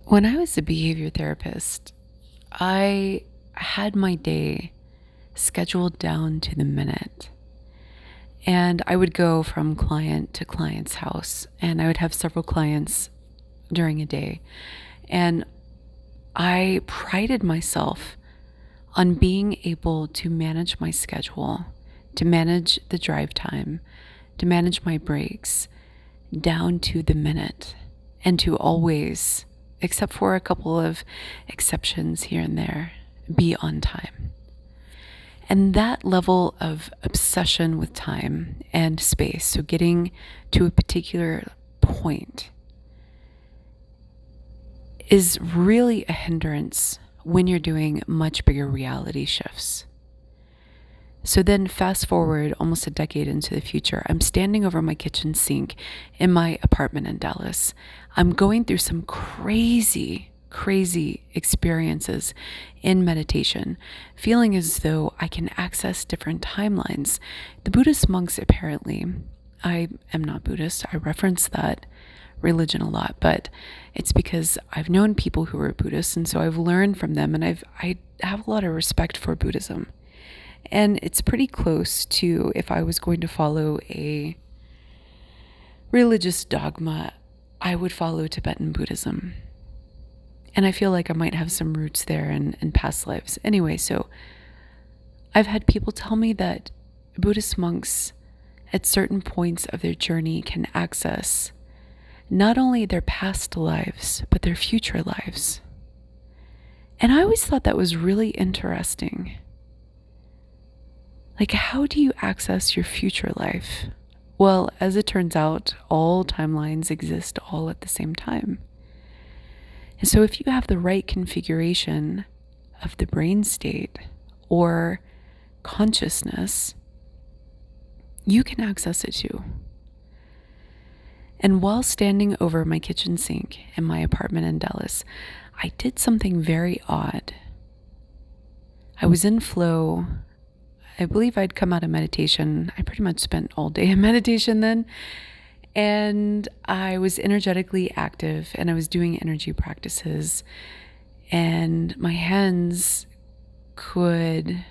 When I was a behavior therapist, I had my day scheduled down to the minute. And I would go from client to client's house, and I would have several clients during a day. And I prided myself on being able to manage my schedule, to manage the drive time, to manage my breaks down to the minute, and to always, except for a couple of exceptions here and there, be on time. And that level of obsession with time and space, so getting to a particular point, is really a hindrance when you're doing much bigger reality shifts. So then fast forward almost a decade into the future, I'm standing over my kitchen sink in my apartment in Dallas. I'm going through some crazy experiences in meditation, feeling as though I can access different timelines. The Buddhist monks, apparently, I am not Buddhist, I reference that religion a lot, but it's because I've known people who are Buddhists, and so I've learned from them, and I have a lot of respect for Buddhism. And it's pretty close to, if I was going to follow a religious dogma, I would follow Tibetan Buddhism. And I feel like I might have some roots there in past lives. Anyway, so I've had people tell me that Buddhist monks at certain points of their journey can access not only their past lives, but their future lives. And I always thought that was really interesting. Like, how do you access your future life? Well, as it turns out, all timelines exist all at the same time. And so if you have the right configuration of the brain state or consciousness, you can access it too. And while standing over my kitchen sink in my apartment in Dallas, I did something very odd. I was in flow. I believe I'd come out of meditation. I pretty much spent all day in meditation then. And I was energetically active, and I was doing energy practices. And my hands could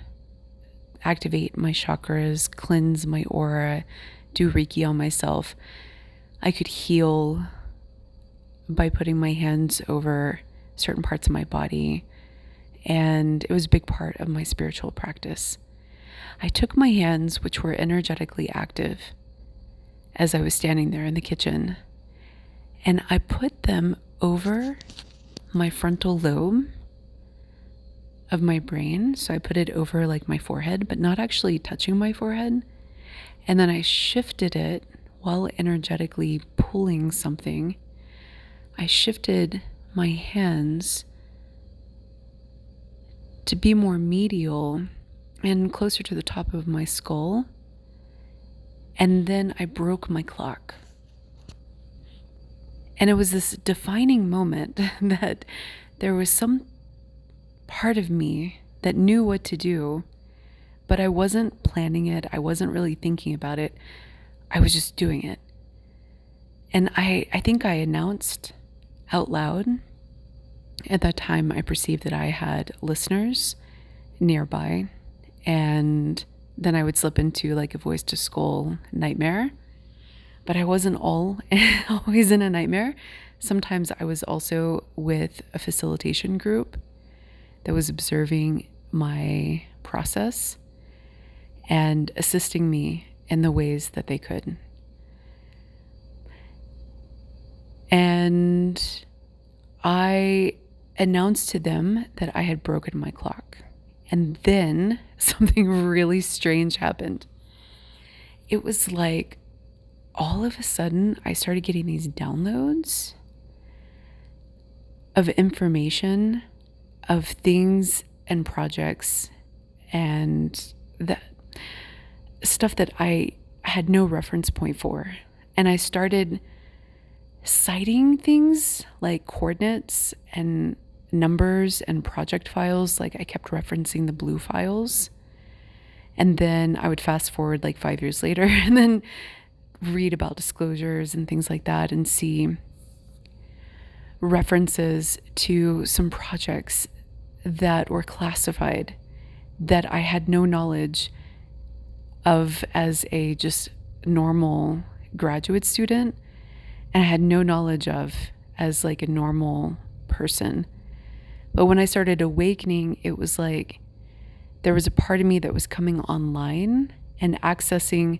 activate my chakras, cleanse my aura, do Reiki on myself. I could heal by putting my hands over certain parts of my body. And it was a big part of my spiritual practice. I took my hands, which were energetically active, as I was standing there in the kitchen, and I put them over my frontal lobe of my brain. So I put it over like my forehead, but not actually touching my forehead. And then I shifted it while energetically pulling something. I shifted my hands to be more medial and closer to the top of my skull. And then I broke my clock. And it was this defining moment that there was some part of me that knew what to do, but I wasn't planning it. I wasn't really thinking about it. I was just doing it. And I think I announced out loud. At that time, I perceived that I had listeners nearby, and then I would slip into like a voice to skull nightmare. But I wasn't always in a nightmare. Sometimes I was also with a facilitation group that was observing my process and assisting me in the ways that they could. And I announced to them that I had broken my clock. And then something really strange happened. It was like all of a sudden I started getting these downloads of information, of things and projects and that stuff that I had no reference point for. And I started citing things like coordinates and numbers and project files. Like I kept referencing the blue files. And then I would fast forward like 5 years later and then read about disclosures and things like that and see references to some projects that were classified that I had no knowledge of as a just normal graduate student, and I had no knowledge of as like a normal person. But when I started awakening, it was like there was a part of me that was coming online and accessing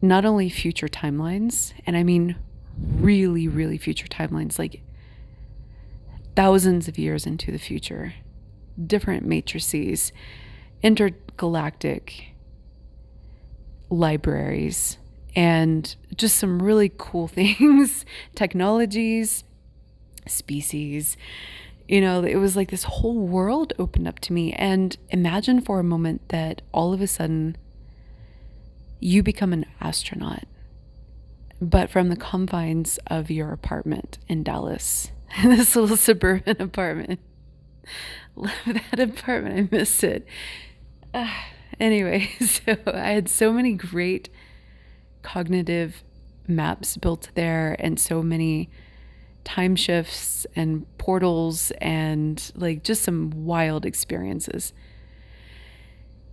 not only future timelines, and I mean really, really future timelines, like thousands of years into the future, different matrices, intergalactic libraries, and just some really cool things, technologies, species. It was like this whole world opened up to me. And imagine for a moment that all of a sudden you become an astronaut, but from the confines of your apartment in Dallas, this little suburban apartment. Love that apartment. I miss it. Anyway, so I had so many great cognitive maps built there, and so many time shifts and portals, and like just some wild experiences.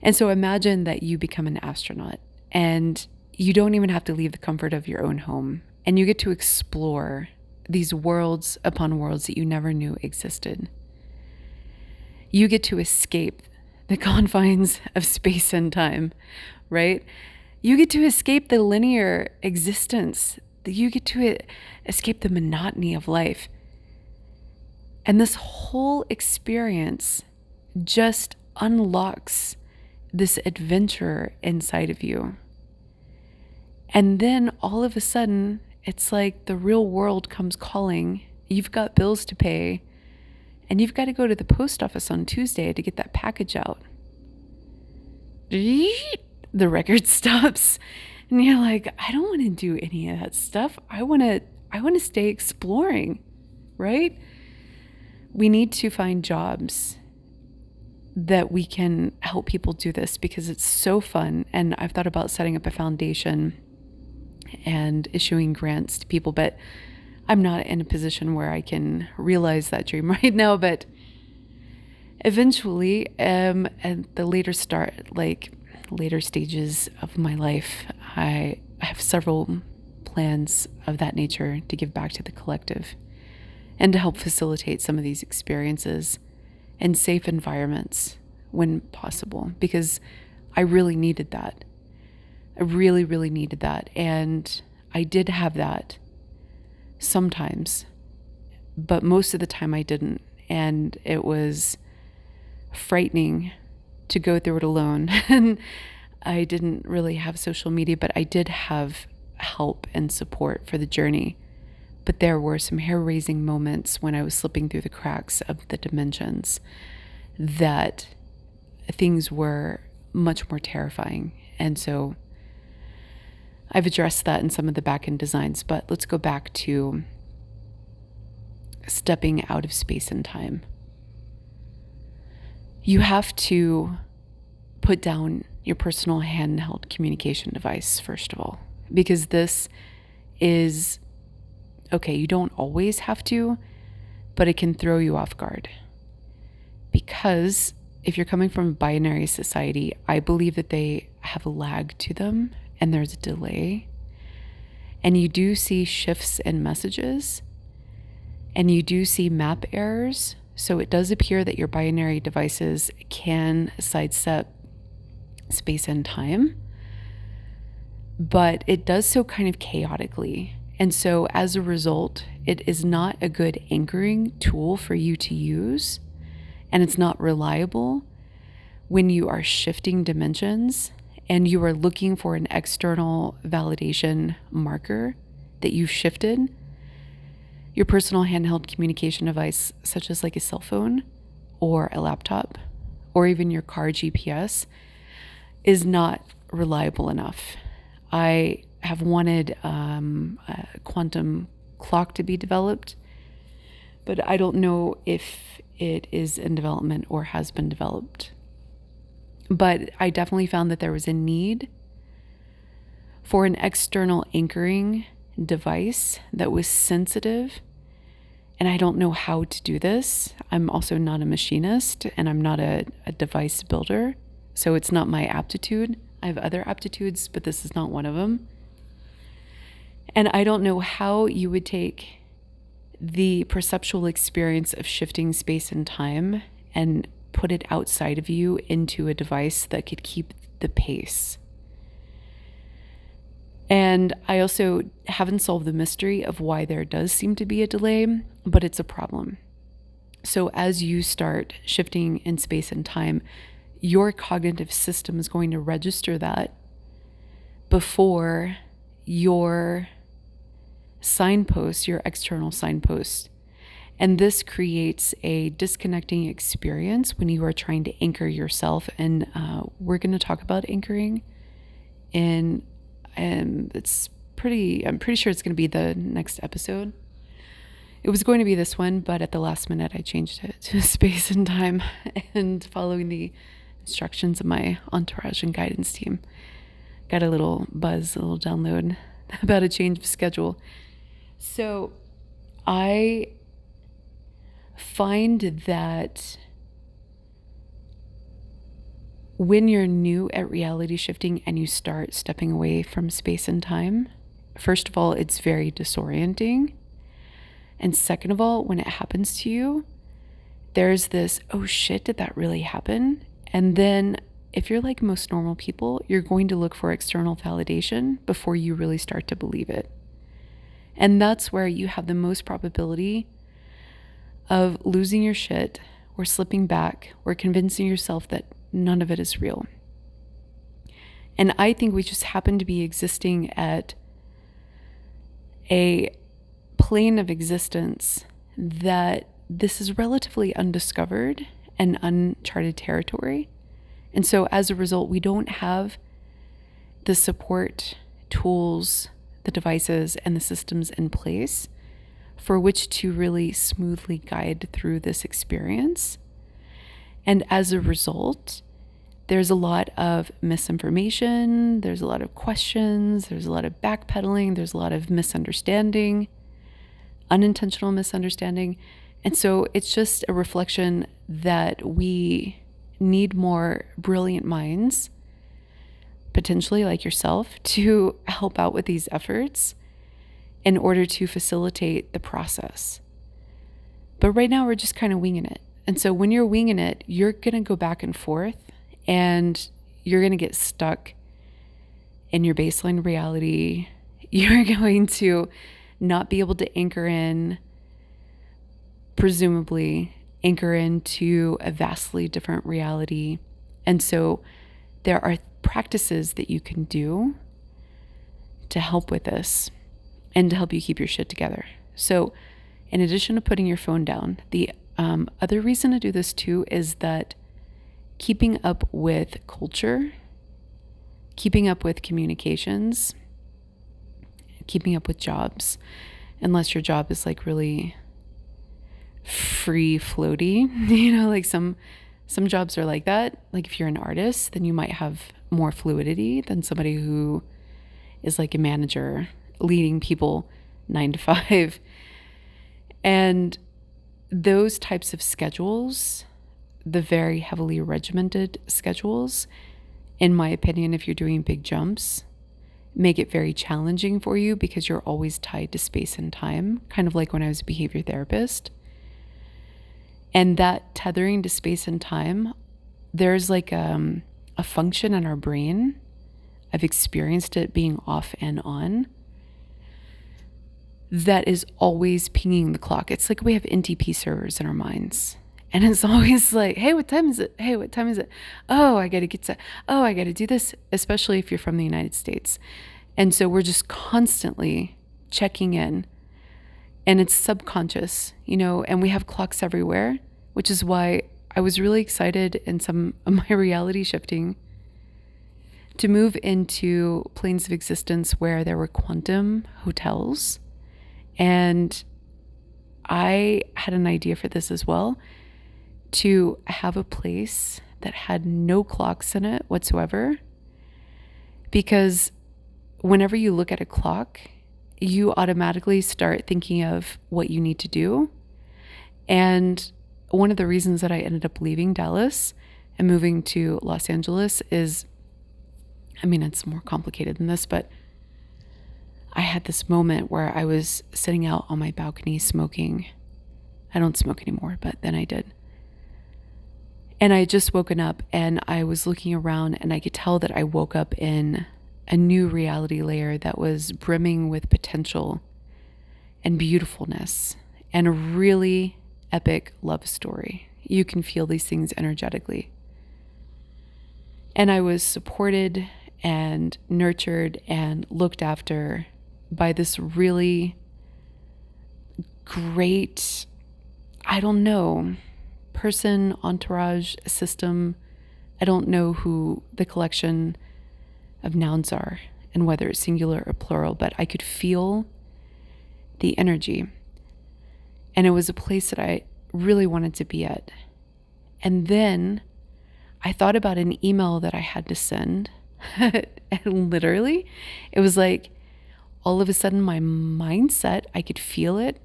And so imagine that you become an astronaut and you don't even have to leave the comfort of your own home, and you get to explore these worlds upon worlds that you never knew existed. You get to escape the confines of space and time, right? You get to escape the linear existence. You get to escape the monotony of life. And this whole experience just unlocks this adventure inside of you. And then all of a sudden, it's like the real world comes calling. You've got bills to pay, and you've got to go to the post office on Tuesday to get that package out. The record stops, and you're like, I don't want to do any of that stuff. I want to stay exploring, right? We need to find jobs that we can help people do this, because it's so fun. And I've thought about setting up a foundation and issuing grants to people, but I'm not in a position where I can realize that dream right now. But eventually, at the later stages of my life, I have several plans of that nature to give back to the collective and to help facilitate some of these experiences in safe environments when possible, because I really needed that. I really, really needed that. And I did have that sometimes, but most of the time I didn't. And it was frightening to go through it alone. And I didn't really have social media, but I did have help and support for the journey. But there were some hair-raising moments when I was slipping through the cracks of the dimensions that things were much more terrifying. And so I've addressed that in some of the back-end designs, but let's go back to stepping out of space and time. You have to put down your personal handheld communication device, first of all, because this is, okay, you don't always have to, but it can throw you off guard. Because if you're coming from a binary society, I believe that they have a lag to them and there's a delay. And you do see shifts in messages, and you do see map errors. So it does appear that your binary devices can sidestep space and time, but it does so kind of chaotically. And so as a result, it is not a good anchoring tool for you to use, and it's not reliable when you are shifting dimensions and you are looking for an external validation marker that you've shifted. Your personal handheld communication device, such as like a cell phone or a laptop or even your car GPS, is not reliable enough. I have wanted a quantum clock to be developed, but I don't know if it is in development or has been developed. But I definitely found that there was a need for an external anchoring device that was sensitive And I don't know how to do this. I'm also not a machinist, and I'm not a device builder. So it's not my aptitude. I have other aptitudes, but this is not one of them. And I don't know how you would take the perceptual experience of shifting space and time and put it outside of you into a device that could keep the pace. And I also haven't solved the mystery of why there does seem to be a delay, but it's a problem. So as you start shifting in space and time, your cognitive system is going to register that before your signpost, your external signpost. And this creates a disconnecting experience when you are trying to anchor yourself. And we're going to talk about anchoring and I'm pretty sure it's going to be the next episode. It was going to be this one, but at the last minute, I changed it to space and time, and following the instructions of my entourage and guidance team. Got a little buzz, a little download about a change of schedule. So I find that when you're new at reality shifting and you start stepping away from space and time, first of all, it's very disorienting. And second of all, when it happens to you, there's this, oh shit, did that really happen? And then if you're like most normal people, you're going to look for external validation before you really start to believe it. And that's where you have the most probability of losing your shit or slipping back or convincing yourself that none of it is real. And I think we just happen to be existing at a plane of existence that this is relatively undiscovered and uncharted territory. And so as a result, we don't have the support tools, the devices, and the systems in place for which to really smoothly guide through this experience. And as a result, there's a lot of misinformation, there's a lot of questions, there's a lot of backpedaling, there's a lot of misunderstanding, unintentional misunderstanding. And so it's just a reflection that we need more brilliant minds, potentially like yourself, to help out with these efforts in order to facilitate the process. But right now we're just kind of winging it. And so when you're winging it, you're going to go back and forth and you're going to get stuck in your baseline reality. You're going to not be able to anchor in, presumably anchor into a vastly different reality. And so there are practices that you can do to help with this and to help you keep your shit together. So in addition to putting your phone down, the other reason to do this too is that keeping up with culture, keeping up with communications, keeping up with jobs, unless your job is like really free floaty, like some jobs are like that. Like if you're an artist, then you might have more fluidity than somebody who is like a manager leading people 9 to 5. And those types of schedules, the very heavily regimented schedules, in my opinion, if you're doing big jumps, make it very challenging for you because you're always tied to space and time, kind of like when I was a behavior therapist. And that tethering to space and time, there's like a function in our brain. I've experienced it being off and on. That is always pinging the clock. It's like we have NTP servers in our minds. And it's always like, hey, what time is it? Hey, what time is it? Oh, I got to get to, oh, I got to do this, especially if you're from the United States. And so we're just constantly checking in. And it's subconscious, and we have clocks everywhere, which is why I was really excited in some of my reality shifting to move into planes of existence where there were quantum hotels. And I had an idea for this as well, to have a place that had no clocks in it whatsoever. Because whenever you look at a clock, you automatically start thinking of what you need to do. And one of the reasons that I ended up leaving Dallas and moving to Los Angeles is, I mean, it's more complicated than this, but I had this moment where I was sitting out on my balcony smoking. I don't smoke anymore, but then I did. And I had just woken up and I was looking around and I could tell that I woke up in a new reality layer that was brimming with potential and beautifulness and a really epic love story. You can feel these things energetically. And I was supported and nurtured and looked after by this really great, I don't know, person, entourage, system. I don't know who the collection of nouns are and whether it's singular or plural, but I could feel the energy. And it was a place that I really wanted to be at. And then I thought about an email that I had to send. And literally, it was like all of a sudden my mindset, I could feel it.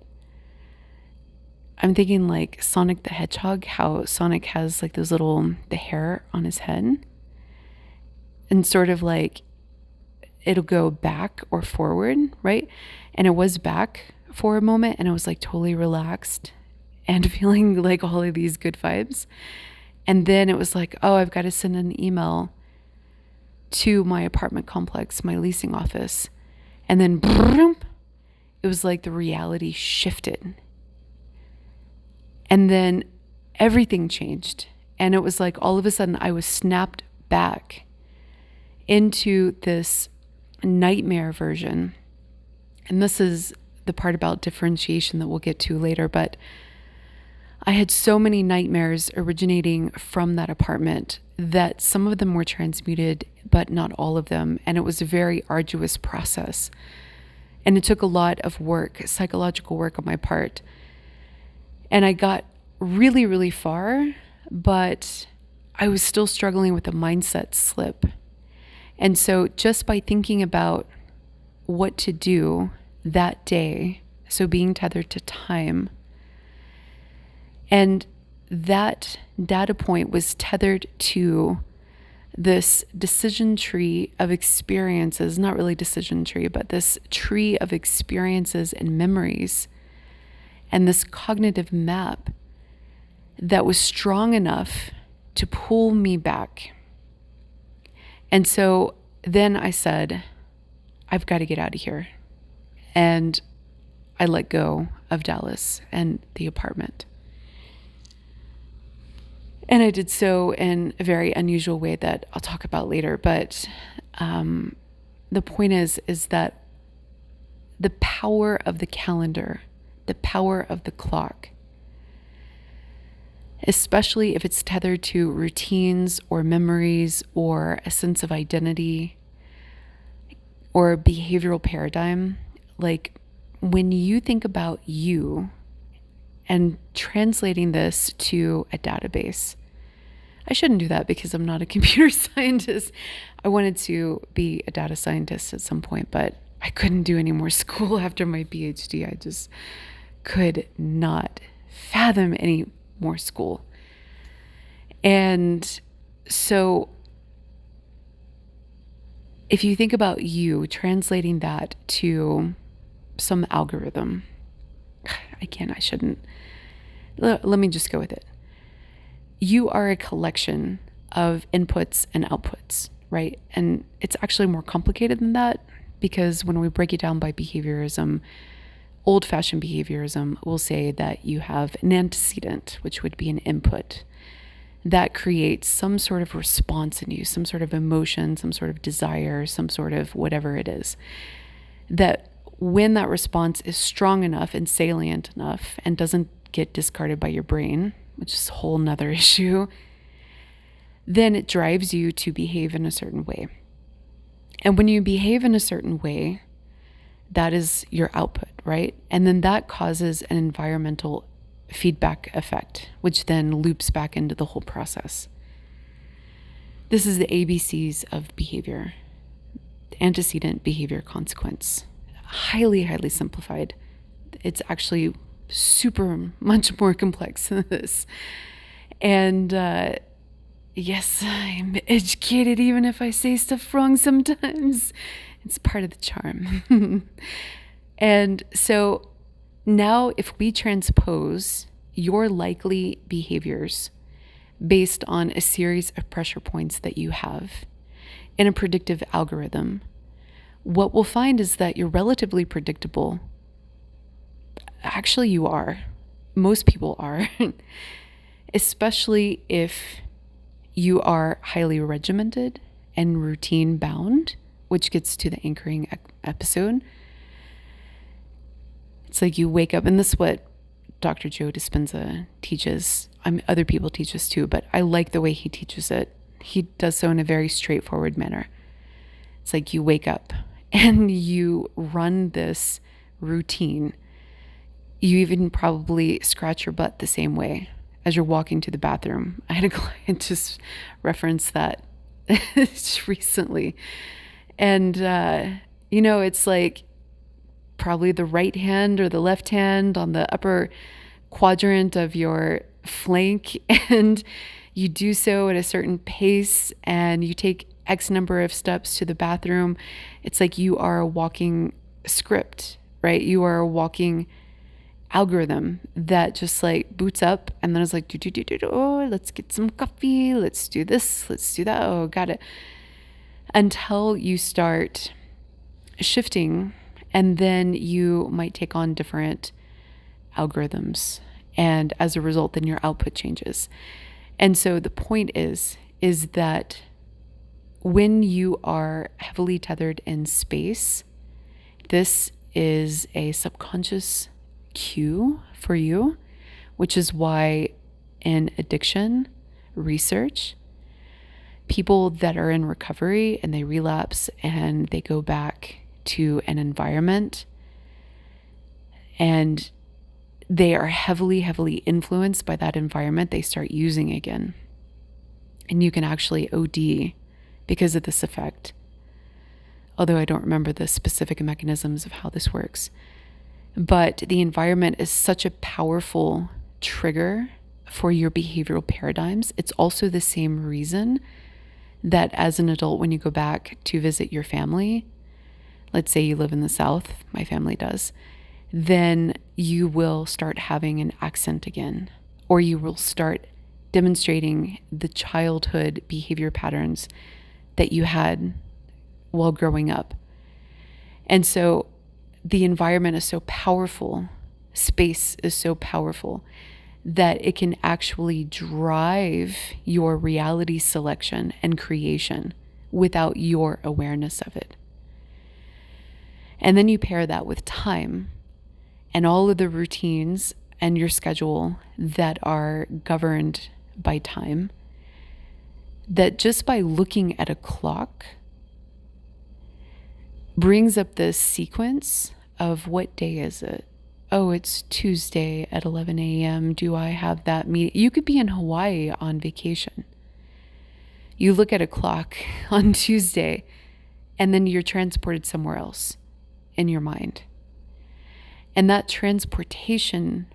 I'm thinking like Sonic the Hedgehog, how Sonic has like those little, the hair on his head. And sort of like it'll go back or forward, right? And it was back for a moment and I was like totally relaxed and feeling like all of these good vibes. And then it was like, oh, I've got to send an email to my apartment complex, my leasing office. And then boom, it was like the reality shifted. And then everything changed. And it was like all of a sudden I was snapped back into this nightmare version. And this is the part about differentiation that we'll get to later. But I had so many nightmares originating from that apartment that some of them were transmuted, but not all of them. And it was a very arduous process. And it took a lot of work, psychological work on my part. And I got really, really far, but I was still struggling with a mindset slip. And so just by thinking about what to do that day, so being tethered to time, and that data point was tethered to this decision tree of experiences, not really decision tree, but this tree of experiences and memories, and this cognitive map that was strong enough to pull me back. And so then I said, I've got to get out of here. And I let go of Dallas and the apartment. And I did so in a very unusual way that I'll talk about later. But the point is that the power of the calendar, the power of the clock, especially if it's tethered to routines or memories or a sense of identity or a behavioral paradigm, like when you think about you and translating this to a database. I shouldn't do that because I'm not a computer scientist. I wanted to be a data scientist at some point, but I couldn't do any more school after my PhD. I just could not fathom any more school. And so if you think about you translating that to some algorithm, I shouldn't. Let me just go with it. You are a collection of inputs and outputs, right? And it's actually more complicated than that because when we break it down by behaviorism, old-fashioned behaviorism will say that you have an antecedent, which would be an input that creates some sort of response in you, some sort of emotion, some sort of desire, some sort of whatever it is. That when that response is strong enough and salient enough and doesn't get discarded by your brain, which is a whole nother issue, then it drives you to behave in a certain way. And when you behave in a certain way, that is your output, right? And then that causes an environmental feedback effect, which then loops back into the whole process. This is the ABCs of behavior. Antecedent, behavior, consequence. Highly, highly simplified. It's actually super much more complex than this. And yes, I'm educated even if I say stuff wrong sometimes. It's part of the charm. And so now if we transpose your likely behaviors based on a series of pressure points that you have in a predictive algorithm, what we'll find is that you're relatively predictable. Actually, you are. Most people are, especially if you are highly regimented and routine bound, which gets to the anchoring episode. It's like you wake up, and this is what Dr. Joe Dispenza teaches. Other people teach this too, but I like the way he teaches it. He does so in a very straightforward manner. It's like you wake up and you run this routine. You even probably scratch your butt the same way as you're walking to the bathroom. I had a client just reference that recently. And, it's like probably the right hand or the left hand on the upper quadrant of your flank. And you do so at a certain pace and you take X number of steps to the bathroom. It's like you are a walking script, right? You are a walking algorithm that just like boots up and then is like, oh, let's get some coffee. Let's do this. Let's do that. Oh, got it. Until you start shifting, and then you might take on different algorithms. And as a result, then your output changes. And so the point is that when you are heavily tethered in space, this is a subconscious cue for you, which is why in addiction research, people that are in recovery and they relapse and they go back to an environment and they are heavily, heavily influenced by that environment, they start using again. And you can actually OD because of this effect. Although I don't remember the specific mechanisms of how this works. But the environment is such a powerful trigger for your behavioral paradigms. It's also the same reason that as an adult, when you go back to visit your family, let's say you live in the South, my family does, then you will start having an accent again, or you will start demonstrating the childhood behavior patterns that you had while growing up. And so the environment is so powerful, space is so powerful, that it can actually drive your reality selection and creation without your awareness of it. And then you pair that with time and all of the routines and your schedule that are governed by time, that just by looking at a clock brings up this sequence of what day is it? Oh, it's Tuesday at 11 a.m. Do I have that meeting? You could be in Hawaii on vacation. You look at a clock on Tuesday and then you're transported somewhere else in your mind. And that transportation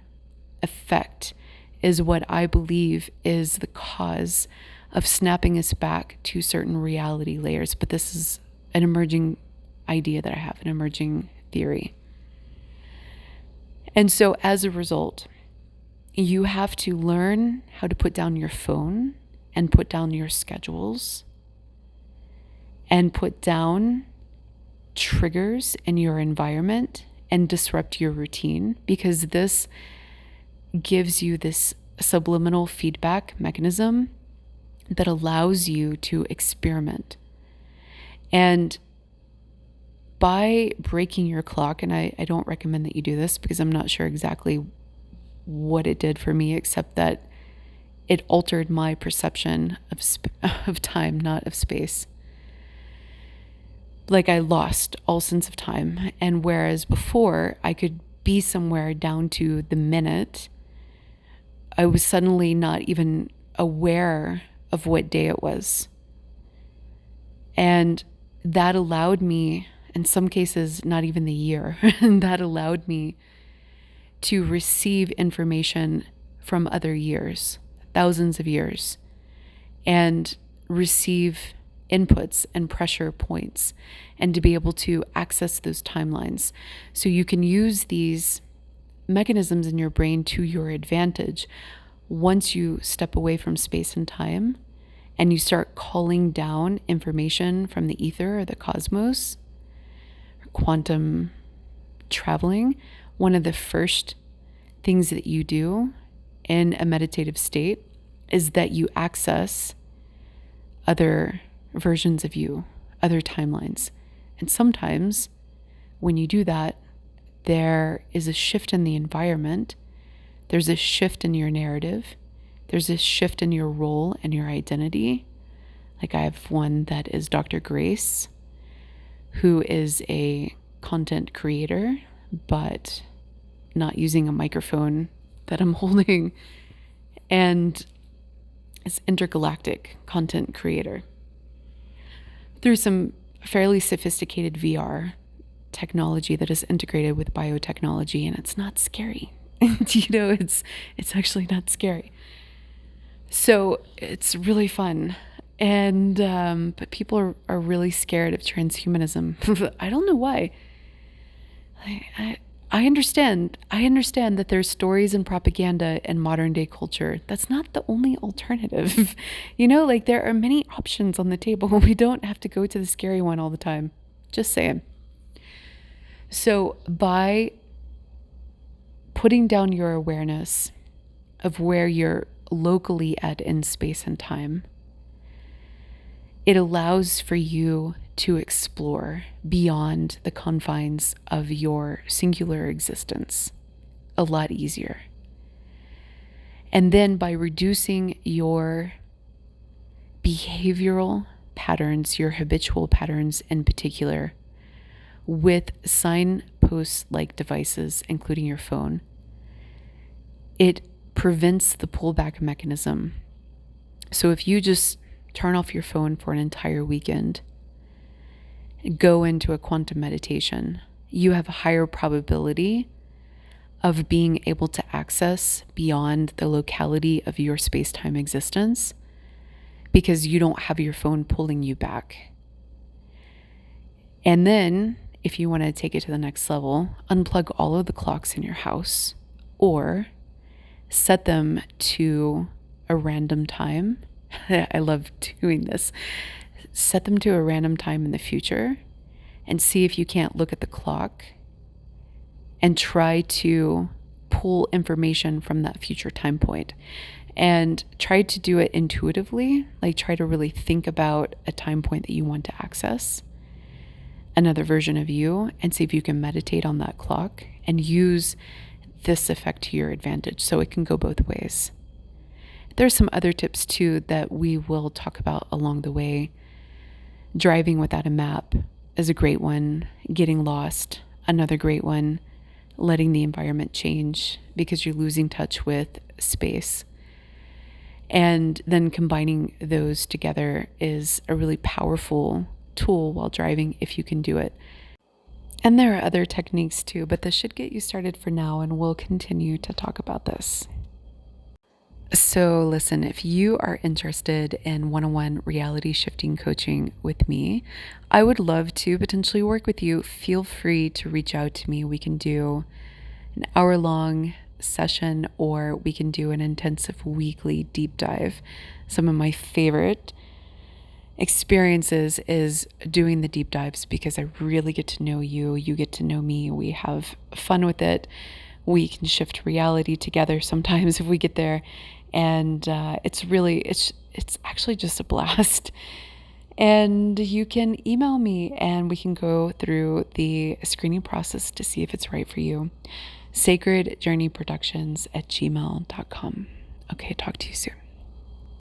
effect is what I believe is the cause of snapping us back to certain reality layers. But this is an emerging idea that I have, an emerging theory. And so as a result, you have to learn how to put down your phone and put down your schedules and put down triggers in your environment and disrupt your routine, because this gives you this subliminal feedback mechanism that allows you to experiment. And by breaking your clock, and I don't recommend that you do this because I'm not sure exactly what it did for me, except that it altered my perception of time, not of space. Like I lost all sense of time. And whereas before I could be somewhere down to the minute, I was suddenly not even aware of what day it was. And that allowed me, in some cases, not even the year, and that allowed me to receive information from other years, thousands of years, and receive inputs and pressure points, and to be able to access those timelines. So you can use these mechanisms in your brain to your advantage once you step away from space and time and you start calling down information from the ether or the cosmos, or quantum traveling. One of the first things that you do in a meditative state is that you access other versions of you, other timelines. And sometimes when you do that, there is a shift in the environment. There's a shift in your narrative. There's a shift in your role and your identity. Like I have one that is Dr. Grace, who is a content creator, but not using a microphone that I'm holding, and is intergalactic content creator through some fairly sophisticated VR technology that is integrated with biotechnology, and it's not scary. It's actually not scary. So it's really fun. And but people are really scared of transhumanism. I don't know why. I understand that there's stories and propaganda in modern day culture. That's not the only alternative. There are many options on the table. We don't have to go to the scary one all the time. Just saying. So by putting down your awareness of where you're locally at in space and time, it allows for you to explore beyond the confines of your singular existence a lot easier. And then by reducing your behavioral patterns, your habitual patterns in particular, with signpost-like devices, including your phone, it prevents the pullback mechanism. So if you just turn off your phone for an entire weekend, go into a quantum meditation, you have a higher probability of being able to access beyond the locality of your space-time existence because you don't have your phone pulling you back. And then, if you want to take it to the next level, unplug all of the clocks in your house or set them to a random time. I love doing this. Set them to a random time in the future and see if you can't look at the clock and try to pull information from that future time point. And try to do it intuitively, like try to really think about a time point that you want to access, another version of you, and see if you can meditate on that clock and use this effect to your advantage. So it can go both ways. There's some other tips too that we will talk about along the way. Driving without a map is a great one. Getting lost, another great one. Letting the environment change because you're losing touch with space. And then combining those together is a really powerful tool while driving if you can do it. And there are other techniques too, but this should get you started for now, and we'll continue to talk about this. So listen, if you are interested in one-on-one reality shifting coaching with me, I would love to potentially work with you. Feel free to reach out to me. We can do an hour-long session, or we can do an intensive weekly deep dive. Some of my favorite experiences is doing the deep dives because I really get to know you. You get to know me. We have fun with it. We can shift reality together sometimes if we get there. And it's actually just a blast. And you can email me and we can go through the screening process to see if it's right for you. sacredjourneyproductions@gmail.com. Okay, talk to you soon.